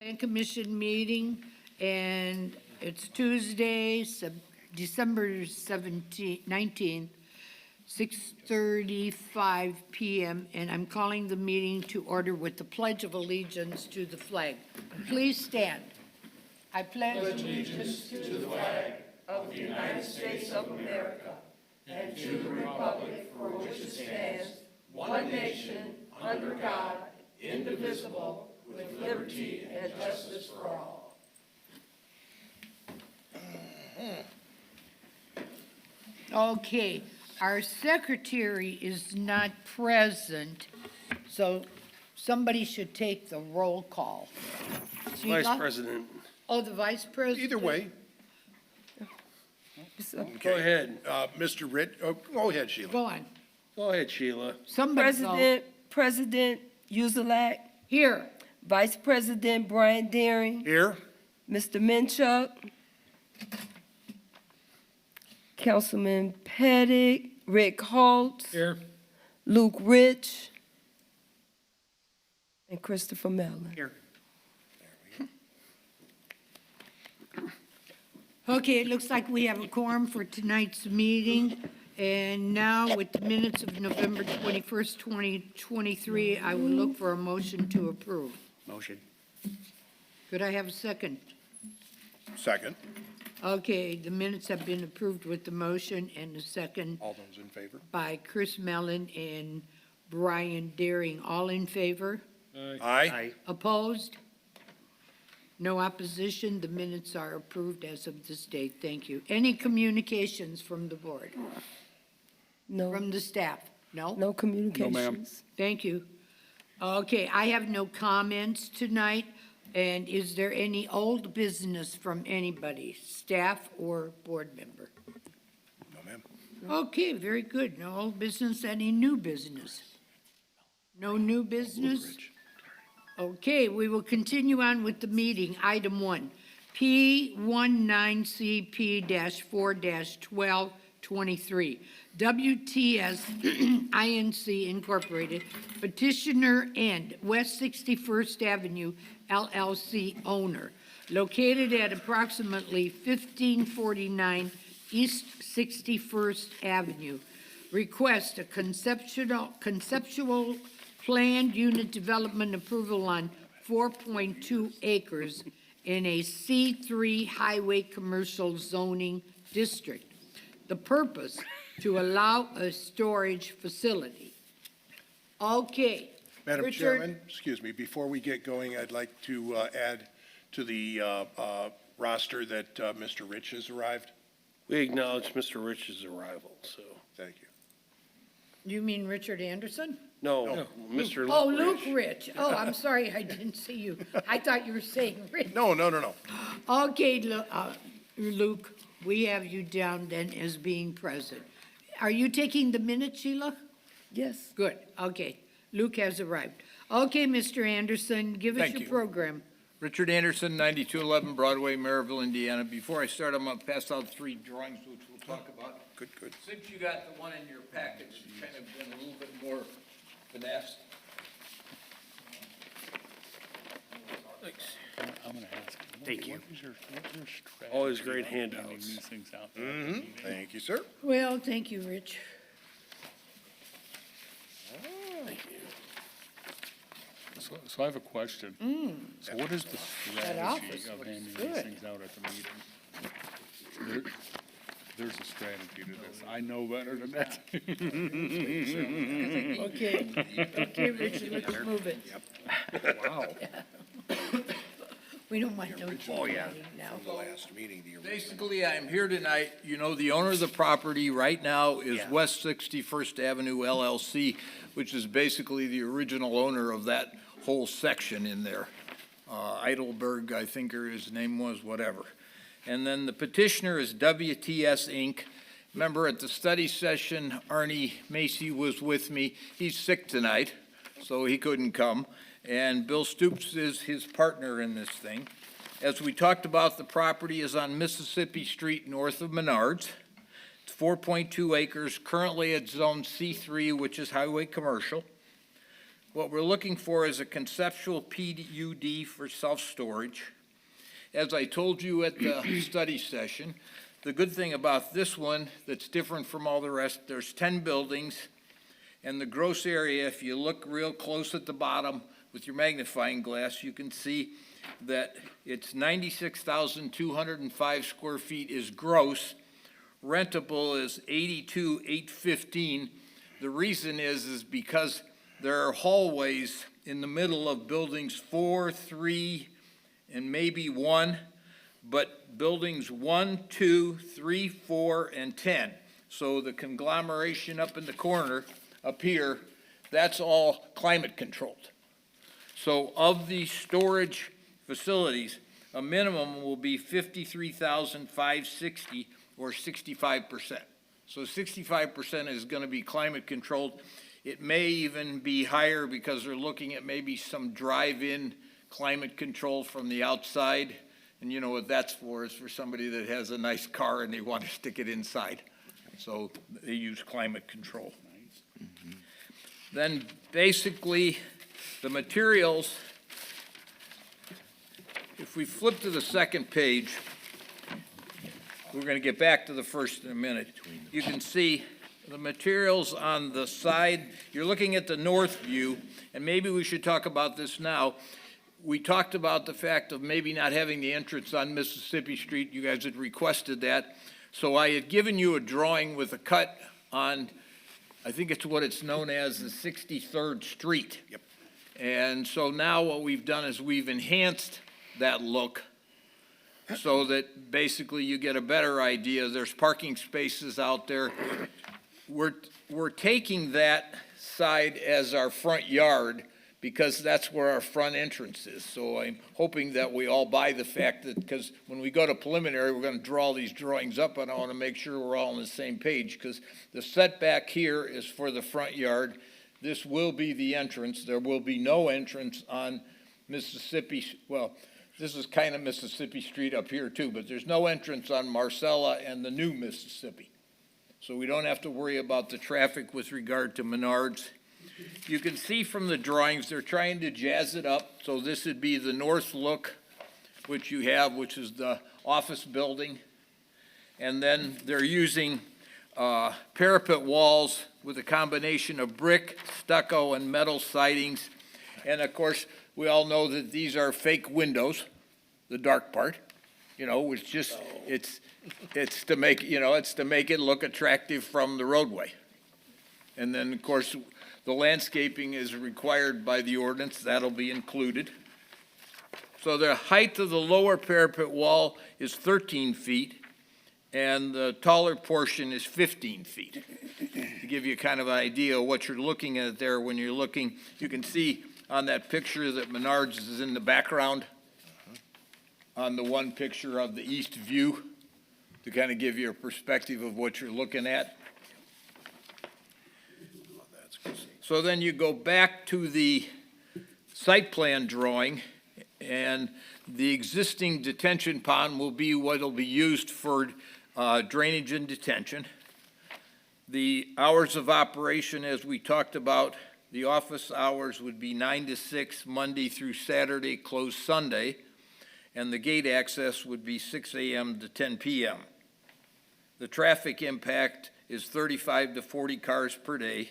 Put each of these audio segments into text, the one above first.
Plan Commission meeting, and it's Tuesday, December 19th, 6:35 p.m., and I'm calling the meeting to order with the Pledge of Allegiance to the flag. Please stand. I pledge allegiance to the flag of the United States of America and to the republic for which it stands, one nation, under God, indivisible, with liberty and justice for all. Okay, our secretary is not present, so somebody should take the roll call. Vice Sheila? President. Oh, the vice president? Either way. Go ahead. Mr. Rich, go ahead, Sheila. Go on. Go ahead, Sheila. Somebody go. President Uzelak, Here. Vice President Brian Daring, Here? Mr. Minchuk, Councilman Pettit, Rick Holt, Here. Luke Rich, and Christopher Mellon. Here. Okay, it looks like we have a quorum for tonight's meeting. And now with the minutes of November 21st, 2023, I will look for a motion to approve. Motion. Could I have a second? Second. Okay, the minutes have been approved with the motion and the second All those in favor? by Chris Mellon and Brian Daring. All in favor? Aye. Opposed? No opposition. The minutes are approved as of this date. Thank you. Any communications from the board? No, From the staff? No? no communications. Thank you. Okay, I have no comments tonight. And is there any old business from anybody, staff or board member? No, ma'am. Okay, very good. No old business, any new business? No new business? Okay, we will continue on with the meeting. Item 1, P19CP-4-1223, WTS Inc. Incorporated, petitioner and West 61st Avenue LLC owner, located at approximately 1549 East 61st Avenue, request a conceptual planned unit development approval on 4.2 acres in a C3 highway commercial zoning district. The purpose, to allow a storage facility. Okay. Madam Richard? Chairman, excuse me, before we get going, I'd like to add to the roster that Mr. Rich has arrived. We acknowledge Mr. Rich's arrival, so. Thank you. You mean Richard Anderson? No, Mr. Oh, Luke Luke Rich. Oh, I'm sorry, I didn't see you. I thought you were saying Rich. No. Okay, Luke, we have you down then as being present. Are you taking the minutes, Sheila? Yes. Good, okay. Luke has arrived. Okay, Mr. Anderson, give us Thank your you. program. Richard Anderson, 9211 Broadway, Merrillville, Indiana. Before I start, I'm going to pass out 3 drawings, which we'll talk about. Good. Since you got the one in your package, it's kind of been a little bit more finessed. Thank you. Always great handouts. Thank you, sir. Well, thank you, Rich. Thank you. So I have a question. So what is the office strategy of looks handing good. these things out at the meeting? There's a strategy to this. I know better than that. Okay, Richard, let's move it. Wow. We don't want no cheating now. The last meeting, the original. Basically, I'm here tonight, you know, the owner of the property right now is West 61st Avenue LLC, which is basically the original owner of that whole section in there. Eidelberg, I think his name was, whatever. And then the petitioner is WTS Inc. Remember at the study session, Arnie Macy was with me. He's sick tonight, so he couldn't come. And Bill Stoops is his partner in this thing. As we talked about, the property is on Mississippi Street north of Menards. It's 4.2 acres, currently at Zone C3, which is highway commercial. What we're looking for is a conceptual PUD for self-storage. As I told you at the study session, the good thing about this one that's different from all the rest, there's 10 buildings, and the gross area, if you look real close at the bottom with your magnifying glass, you can see that it's 96,205 square feet is gross. Rentable is 82,815. The reason is because there are hallways in the middle of buildings 4, 3, and maybe 1, but buildings 1, 2, 3, 4, and 10. So the conglomeration up in the corner, up here, that's all climate controlled. So of the storage facilities, a minimum will be 53,560 or 65%. So 65% is going to be climate controlled. It may even be higher because they're looking at maybe some drive-in climate control from the outside. And you know what that's for, is for somebody that has a nice car and they want to stick it inside. So they use climate control. Then basically the materials, if we flip to the second page, we're going to get back to the first in a minute. You can see the materials on the side. You're looking at the north view, and maybe we should talk about this now. We talked about the fact of maybe not having the entrance on Mississippi Street. You guys had requested that. So I had given you a drawing with a cut on, I think it's what it's known as, the 63rd Street. Yep. And so now what we've done is we've enhanced that look so that basically you get a better idea. There's parking spaces out there. We're taking that side as our front yard because that's where our front entrance is. So I'm hoping that we all buy the fact that, because when we go to preliminary, we're going to draw all these drawings up, and I want to make sure we're all on the same page, because the setback here is for the front yard. This will be the entrance. There will be no entrance on Mississippi. Well, this is kind of Mississippi Street up here too, but there's no entrance on Marcella and the new Mississippi. So we don't have to worry about the traffic with regard to Menards. You can see from the drawings, they're trying to jazz it up. So this would be the north look, which you have, which is the office building. And then they're using parapet walls with a combination of brick, stucco, and metal sidings. And of course, we all know that these are fake windows, the dark part. You know, it's just, it's to make, it's to make it look attractive from the roadway. And then, of course, the landscaping is required by the ordinance. That'll be included. So the height of the lower parapet wall is 13 feet, and the taller portion is 15 feet. To give you kind of an idea of what you're looking at there when you're looking, you can see on that picture that Menards is in the background on the one picture of the east view, to kind of give you a perspective of what you're looking at. So then you go back to the site plan drawing, and the existing detention pond will be what will be used for drainage and detention. The hours of operation, as we talked about, the office hours would be 9 to 6, Monday through Saturday, closed Sunday, and the gate access would be 6 a.m. to 10 p.m. The traffic impact is 35 to 40 cars per day.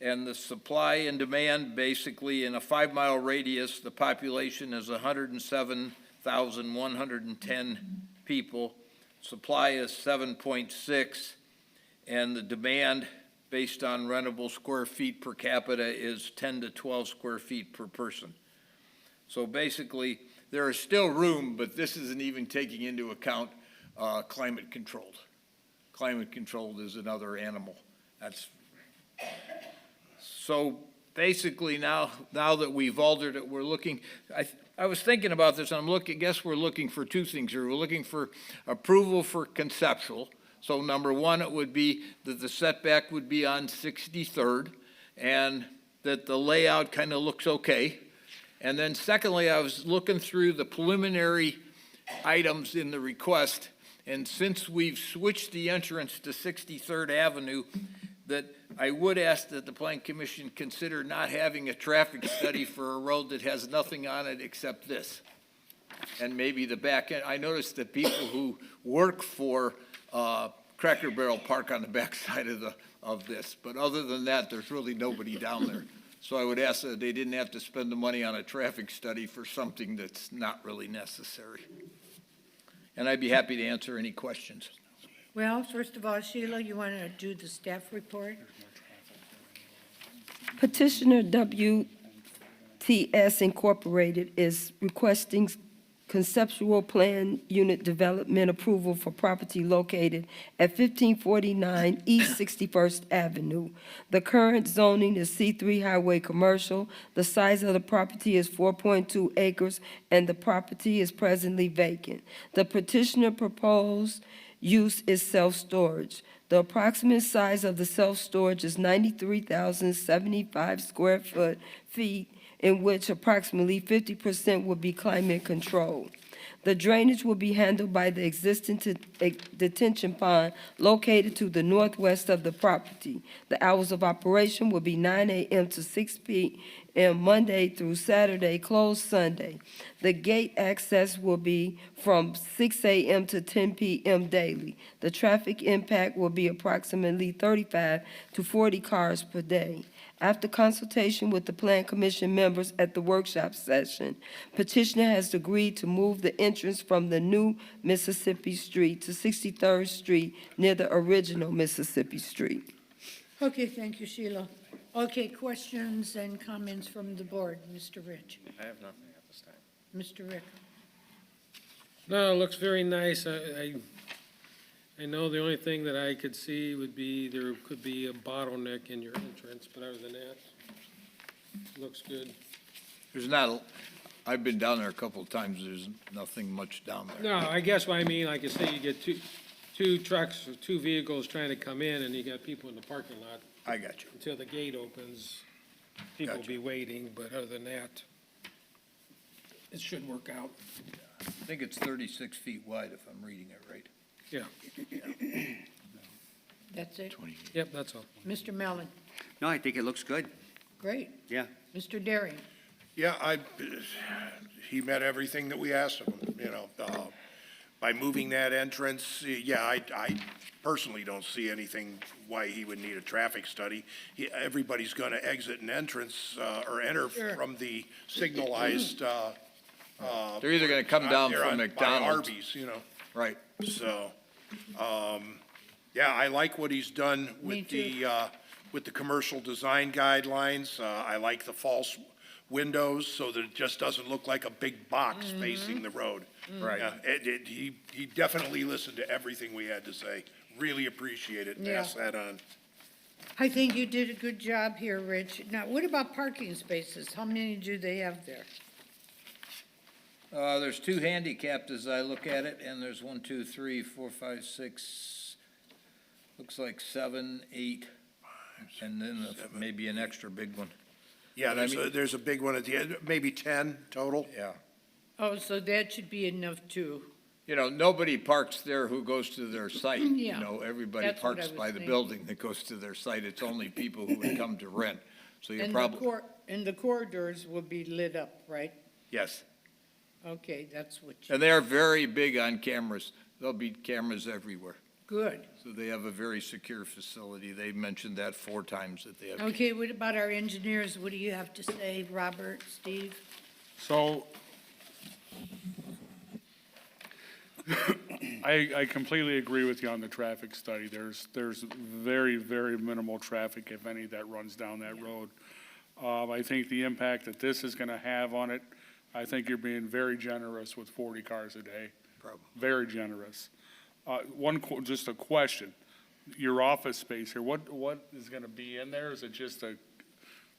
And the supply and demand, basically in a 5-mile radius, the population is 107,110 people. Supply is 7.6, and the demand based on rentable square feet per capita is 10 to 12 square feet per person. So basically, there is still room, but this isn't even taking into account climate controlled. Climate controlled is another animal. So basically now that we've altered it, we're looking, I was thinking about this, and I guess we're looking for two things here. We're looking for approval for conceptual. So number one, it would be that the setback would be on 63rd, and that the layout kind of looks okay. And then secondly, I was looking through the preliminary items in the request, and since we've switched the entrance to 63rd Avenue, that I would ask that the Plan Commission consider not having a traffic study for a road that has nothing on it except this. And maybe the back end. I noticed that people who work for Cracker Barrel park on the backside of this. But other than that, there's really nobody down there. So I would ask that they didn't have to spend the money on a traffic study for something that's not really necessary. And I'd be happy to answer any questions. Well, first of all, Sheila, you want to do the staff report? Petitioner WTS Incorporated is requesting conceptual plan unit development approval for property located at 1549 East 61st Avenue. The current zoning is C3 Highway Commercial. The size of the property is 4.2 acres, and the property is presently vacant. The petitioner proposed use is self-storage. The approximate size of the self-storage is 93,075 square feet, in which approximately 50% will be climate controlled. The drainage will be handled by the existing detention pond located to the northwest of the property. The hours of operation will be 9 a.m. to 6 p.m. Monday through Saturday, closed Sunday. The gate access will be from 6 a.m. to 10 p.m. daily. The traffic impact will be approximately 35 to 40 cars per day. After consultation with the Plan Commission members at the workshop session, petitioner has agreed to move the entrance from the new Mississippi Street to 63rd Street near the original Mississippi Street. Okay, thank you, Sheila. Okay, questions and comments from the board. Mr. Rich. I have nothing at this time. Mr. Rick. No, it looks very nice. I know the only thing that I could see would be there could be a bottleneck in your entrance, but other than that, looks good. There's not, I've been down there a couple of times, there's nothing much down there. No, I guess what I mean, like you say, you get two trucks, or two vehicles trying to come in, and you got people in the parking lot I got you. until the gate opens. People will be waiting, but other than that, it should work out. I think it's 36 feet wide if I'm reading it right. Yeah, That's it? yep, that's all. Mr. Mellon. No, I think it looks good. Great. Yeah. Mr. Daring. Yeah, he met everything that we asked of him, you know. By moving that entrance, yeah, I personally don't see anything why he would need a traffic study. Everybody's going to exit an entrance or enter Sure. from the signalized. They're either gonna come down there from by McDonald's. Arby's, you know, Right. so, yeah, I like what he's done Me with the commercial design guidelines. I like the false windows so that it just doesn't look like a big box facing the road. Right. Yeah, he definitely listened to everything we had to say. Really appreciate it. Yeah. Pass that on. I think you did a good job here, Rich. Now, what about parking spaces? How many do they have there? There's two handicapped as I look at it, and there's 1, 2, 3, 4, 5, 6, looks like 7, 8, and then maybe an extra big one. Yeah, But I mean- there's a big one at the end, maybe 10 total. Yeah. Oh, so that should be enough too. You know, nobody parks there who goes to their site. Yeah, You know, everybody that's what I parks was by the thinking. building that goes to their site. It's only people who would come to rent. So you're And probably, and the corridors will be lit up, right? yes. Okay, that's what you, And they are very big on cameras. There'll be cameras everywhere. good. So they have a very secure facility. They mentioned that 4 times that they have. Okay, what about our engineers? What do you have to say, Robert, Steve? So I completely agree with you on the traffic study. There's very, very minimal traffic, if any, that runs down that road. I think the impact that this is going to have on it, I think you're being very generous with 40 cars a day. Probably. Very generous. Just a question. Your office space here, what is going to be in there? Is it just a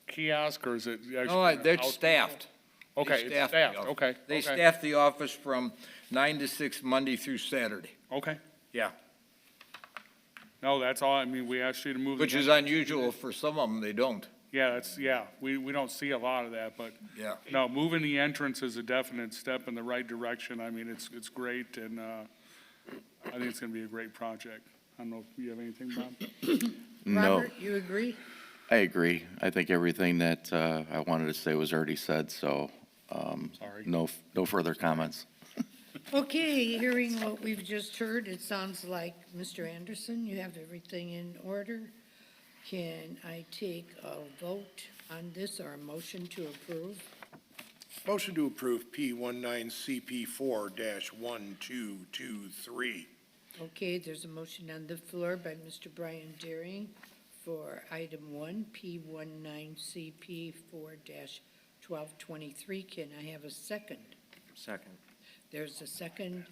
kiosk or is it actually? No, they're out- staffed. They Okay, it's staff the staffed, office. okay. They okay, staff the office from 9 to 6, Monday through Saturday. Okay. Yeah. No, that's all. I mean, we asked you to move. the Which is entrance. unusual for some of them, they don't. Yeah, we don't see a lot of that, but Yeah. no, moving the entrance is a definite step in the right direction. I mean, it's great and, I think it's gonna be a great project. I don't know if you have anything, Bob? No, Robert, you agree? I agree. I think everything that I wanted to say was already said, so Sorry. no further comments. Okay, hearing what we've just heard, it sounds like, Mr. Anderson, you have everything in order. Can I take a vote on this or a motion to approve? Motion to approve P19CP4-1223. Okay, there's a motion on the floor by Mr. Brian Deering for item 1, P19CP4-1223. Can I have a second? Second. There's a second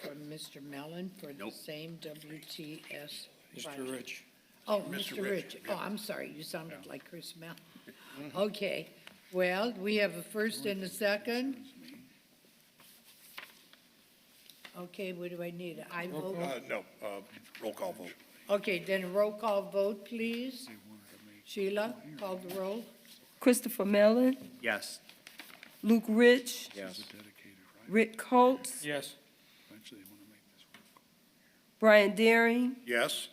from Mr. Mellon for the same WTS. Mr. Rich. Oh, Mr. Mr. Rich, Rich. Oh, I'm sorry, you sounded like Chris Mellon. Okay, well, we have a first and a second. Okay, what do I need? I vote? No, roll call vote. Okay, then a roll call vote, please. Sheila, call the roll. Christopher Mellon, Yes. Luke Rich, Yes. Rick Holtz, Yes. Brian Daring, Yes?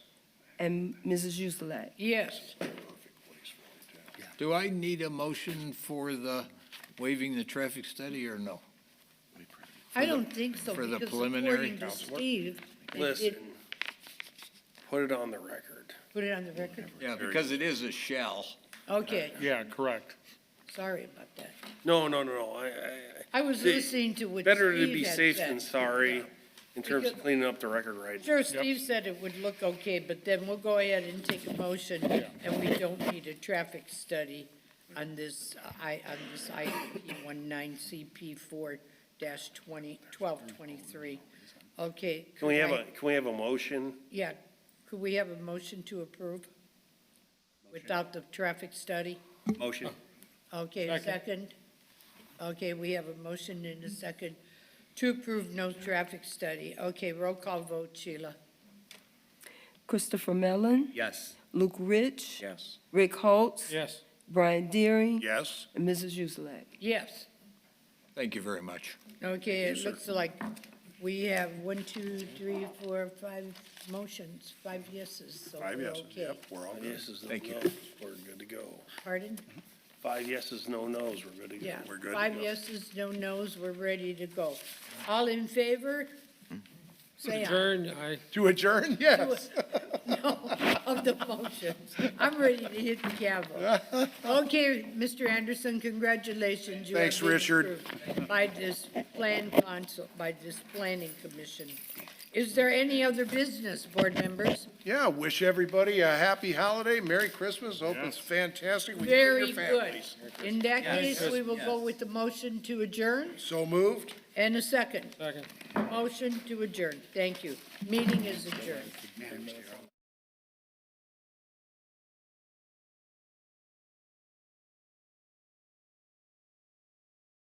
and Mrs. Uzelak. Yes. Do I need a motion for the waiving the traffic study or no? I don't think so, for the because preliminary? according to Steve, Listen, put it on the record. put it on the record. Yeah, because it is a shell. Okay, Yeah, correct. sorry about that. No. I was See, listening to what Better to Steve be had safe said. than sorry in terms of cleaning up the record right now. Sure, Steve said it would look okay, but then we'll go ahead and take a motion, and we don't need a traffic study on this, on this item, P19CP4-1223. Okay. Can we could have a motion? Yeah, could we have a motion to approve without the traffic study? Motion. Okay, second? Okay, we have a motion and a second to approve no traffic study. Okay, roll call vote, Sheila. Christopher Mellon, Yes. Luke Rich, Yes. Rick Holtz, Yes. Brian Deering, Yes? and Mrs. Uzelak. Yes. Thank you very much. Okay, it looks like we have 1, 2, 3, 4, 5 motions, 5 yeses, so Five we're yeses, okay. yep, we're all good. Yeses, no Thank you. nos, we're good to go. Pardon? 5 yeses, no nos, we're good to go. Yeah. We're good to 5 go. yeses, no nos, we're ready to go. All in favor? Say aye. Adjourn, aye. To adjourn? Yes. No, of the motions. I'm ready to hit the gavel. Okay, Mr. Anderson, congratulations. You have Thanks, been Richard. approved By this by this planning commission. Is there any other business, board members? Yeah, wish everybody a happy holiday, Merry Christmas, hope it's fantastic with you and Very your good. families. In that case, we will go with the motion to adjourn So moved? and a second. Second. Motion to adjourn. Thank you. Meeting is adjourned.